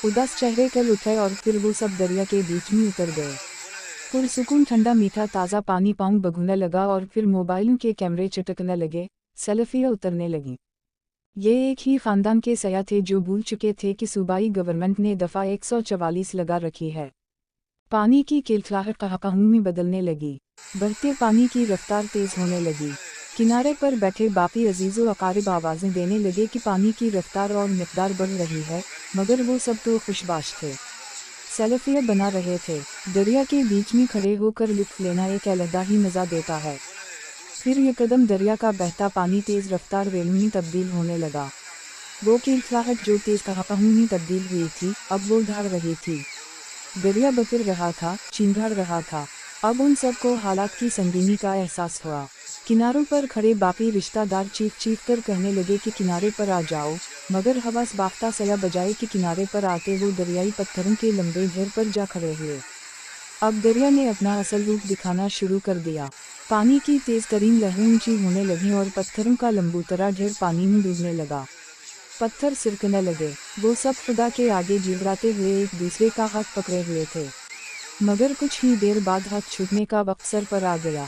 उदास चेहरे कर उठे और फिर वो सब दरिया के बीच में उतर गए। पुरसुकून ठंडा मीठा ताज़ा पानी पाँव बगुने लगा और फिर मोबाइलों के कैमरे चटकने लगे, सेल्फियाँ उतरने लगी। ये एक ही खानदान के सयाह थे जो भूल चुके थे कि सूबाई गवर्नमेंट ने दफ़ा 144 लगा रखी है। पानी की किलखिलाहट कहाकहू में बदलने लगी। बढ़ते पानी की रफ्तार तेज़ होने लगी। किनारे पर बैठे बाकी अजीज़ो अकारिब आवाज़ें देने लगे कि पानी की रफ्तार और मिक़दार बढ़ रही है, मगर वो सब तो खुशबाश थे, सेल्फियाँ बना रहे थे। दरिया के बीच में खड़े होकर लुत्फ़ लेना एक अलग ही मज़ा देता है। फिर यकदम दरिया का बहता पानी तेज़ रफ्तार वेलों में तब्दील होने लगा। वो किलखिलाहट जो तेज़ कहाकहू में तब्दील हुई थी, अब वो धार रही थी। दरिया बफिर रहा था, चिंगाड़ रहा था। अब उन सबको हालात की संगीनी का एहसास हुआ। किनारों पर खड़े बाकी रिश्तेदार चीख चीख कर कहने लगे कि किनारे पर आ जाओ, मगर हवास बाफ्ता सया बजाए कि किनारे पर आते वो दरियाई पत्थरों के लंबे ढेर पर जा खड़े हुए। अब दरिया ने अपना असल रूप दिखाना शुरू कर दिया। पानी की तेज़ तरीन लहरें ऊंची होने लगीं और पत्थरों का लंबूतरा ढेर पानी में डूबने लगा। पत्थर सिरकने लगे। वो सब खुदा के आगे जिगराते हुए एक दूसरे का हाथ पकड़े हुए थे, मगर कुछ ही देर बाद हाथ छूटने का वक्त सर पर आ गया।